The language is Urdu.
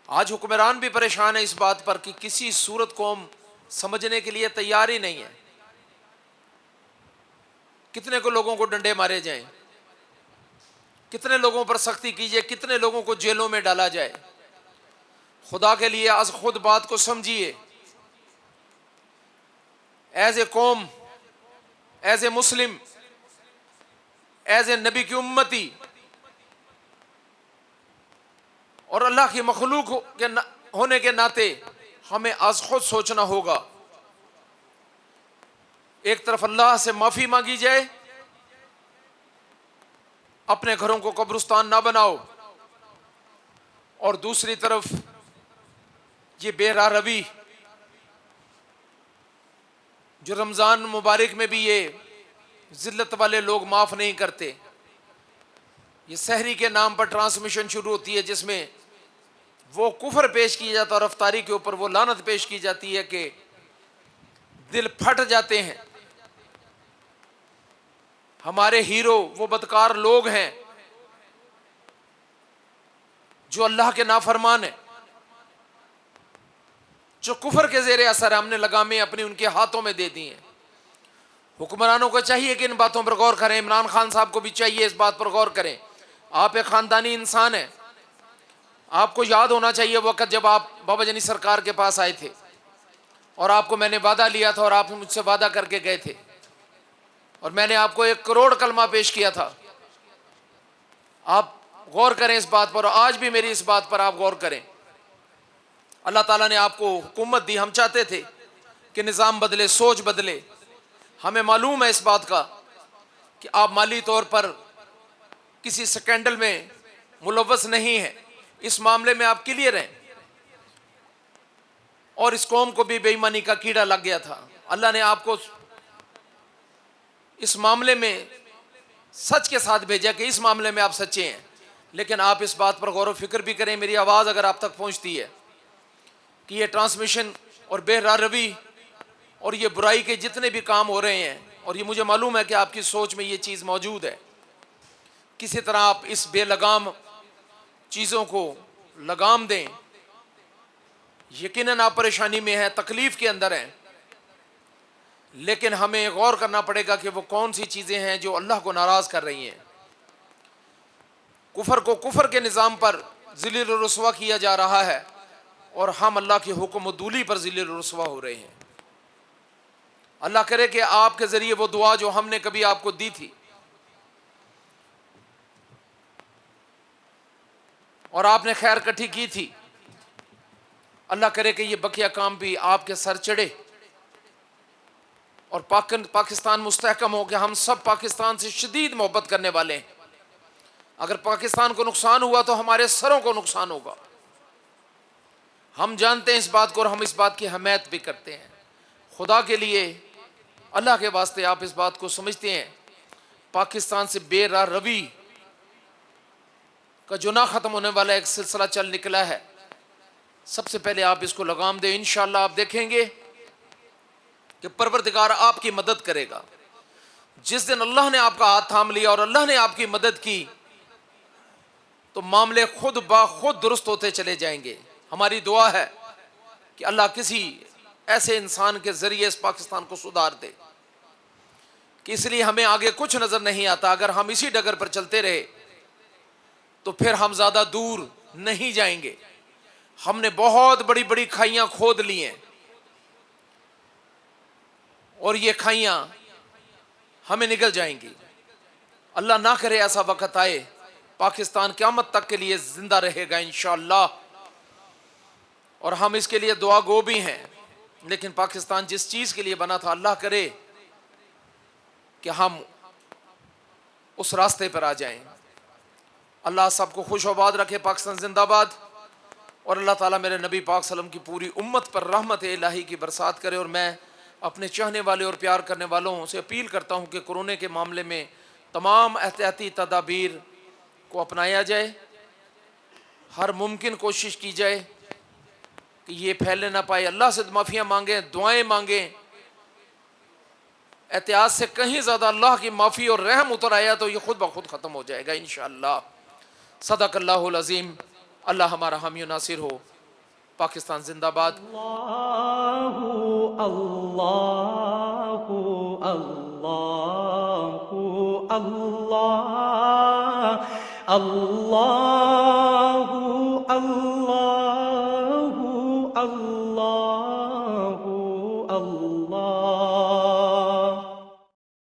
آج حکمران بھی پریشان ہے اس بات پر کہ کسی صورت قوم سمجھنے کے لیے تیار ہی نہیں ہے. کتنے کو لوگوں کو ڈنڈے مارے جائیں، کتنے لوگوں پر سختی کی جائے، کتنے لوگوں کو جیلوں میں ڈالا جائے. خدا کے لیے از خود بات کو سمجھیے. ایز اے قوم، as a Muslim, as a نبی کی امتی اور اللہ کی مخلوق ہونے کے ناطے ہمیں از خود سوچنا ہوگا. ایک طرف اللہ سے معافی مانگی جائے، اپنے گھروں کو قبرستان نہ بناؤ، اور دوسری طرف یہ بے راہ روی جو رمضان مبارک میں بھی یہ ذلت والے لوگ معاف نہیں کرتے. یہ سحری کے نام پر ٹرانسمیشن شروع ہوتی ہے جس میں وہ کفر پیش کیا جاتا ہے اور افطاری کے اوپر وہ لعنت پیش کی جاتی ہے کہ دل پھٹ جاتے ہیں. ہمارے ہیرو وہ بدکار لوگ ہیں جو اللہ کے نافرمان ہیں، جو کفر کے زیر اثر ہم نے لگامیں اپنی ان کے ہاتھوں میں دے دی ہیں. حکمرانوں کو چاہیے کہ ان باتوں پر غور کریں. عمران خان صاحب کو بھی چاہیے اس بات پر غور کریں. آپ ایک خاندانی انسان ہیں. آپ کو یاد ہونا چاہیے وقت جب آپ بابا جنی سرکار کے پاس آئے تھے اور آپ کو میں نے وعدہ لیا تھا اور آپ مجھ سے وعدہ کر کے گئے تھے اور میں نے آپ کو 1 کروڑ کلمہ پیش کیا تھا. آپ غور کریں اس بات پر، اور آج بھی میری اس بات پر آپ غور کریں. اللہ تعالیٰ نے آپ کو حکومت دی. ہم چاہتے تھے کہ نظام بدلے، سوچ بدلے. ہمیں معلوم ہے اس بات کا کہ آپ مالی طور پر کسی سکینڈل میں ملوث نہیں ہیں. اس معاملے میں آپ کلیئر ہیں. اور اس قوم کو بھی بے ایمانی کا کیڑا لگ گیا تھا. اللہ نے آپ کو اس معاملے میں سچ کے ساتھ بھیجا کہ اس معاملے میں آپ سچے ہیں. لیکن آپ اس بات پر غور و فکر بھی کریں. میری آواز اگر آپ تک پہنچتی ہے کہ یہ ٹرانسمیشن اور بے راہ روی اور یہ برائی کے جتنے بھی کام ہو رہے ہیں، اور یہ مجھے معلوم ہے کہ آپ کی سوچ میں یہ چیز موجود ہے، کسی طرح آپ اس بے لگام چیزوں کو لگام دیں. یقیناً آپ پریشانی میں ہیں، تکلیف کے اندر ہیں، لیکن ہمیں غور کرنا پڑے گا کہ وہ کون سی چیزیں ہیں جو اللہ کو ناراض کر رہی ہیں. کفر کو کفر کے نظام پر ذلیل و رسوا کیا جا رہا ہے اور ہم اللہ کی حکم و دولی پر ذلیل و رسوا ہو رہے ہیں. اللہ کرے کہ آپ کے ذریعے وہ دعا جو ہم نے کبھی آپ کو دی تھی اور آپ نے خیر کٹھی کی تھی، اللہ کرے کہ یہ بقیہ کام بھی آپ کے سر چڑھے اور پاکستان مستحکم ہو. کہ ہم سب پاکستان سے شدید محبت کرنے والے ہیں. اگر پاکستان کو نقصان ہوا تو ہمارے سروں کو نقصان ہوگا. ہم جانتے ہیں اس بات کو اور ہم اس بات کی حمایت بھی کرتے ہیں. خدا کے لیے، اللہ کے واسطے آپ اس بات کو سمجھتے ہیں پاکستان سے بے راہ روی کا جو نہ ختم ہونے والا ایک سلسلہ چل نکلا ہے، سب سے پہلے آپ اس کو لگام دیں. انشاءاللہ آپ دیکھیں گے کہ پروردگار آپ کی مدد کرے گا. جس دن اللہ نے آپ کا ہاتھ تھام لیا اور اللہ نے آپ کی مدد کی تو معاملے خود بخود درست ہوتے چلے جائیں گے. ہماری دعا ہے کہ اللہ کسی ایسے انسان کے ذریعے اس پاکستان کو سدھار دے کہ اس لیے ہمیں آگے کچھ نظر نہیں آتا. اگر ہم اسی ڈگر پر چلتے رہے تو پھر ہم زیادہ دور نہیں جائیں گے. ہم نے بہت بڑی بڑی کھائیاں کھود لی ہیں اور یہ کھائیاں ہمیں نگل جائیں گی. اللہ نہ کرے ایسا وقت آئے. پاکستان قیامت تک کے لیے زندہ رہے گا انشاءاللہ، اور ہم اس کے لیے دعا گو بھی ہیں. لیکن پاکستان جس چیز کے لیے بنا تھا، اللہ کرے کہ ہم اس راستے پر آ جائیں. اللہ سب کو خوش و آباد رکھے. پاکستان زندہ باد. اور اللہ تعالیٰ میرے نبی پاک صلی اللہ علیہ وسلم کی پوری امت پر رحمت الہی کی برسات کرے. اور میں اپنے چاہنے والے اور پیار کرنے والوں سے اپیل کرتا ہوں کہ کورونا کے معاملے میں تمام احتیاطی تدابیر کو اپنایا جائے. ہر ممکن کوشش کی جائے کہ یہ پھیلنے نہ پائے. اللہ سے معافیاں مانگیں، دعائیں مانگیں. احتیاط سے کہیں زیادہ اللہ کی معافی اور رحم اتر آیا تو یہ خود بخود ختم ہو جائے گا انشاءاللہ. صدق اللہ العظیم. اللہ ہمارا حامی و ناصر ہو. پاکستان زندہ باد. اللہ اللہ اللہ اللہ اللہ اللہ اللہ اللہ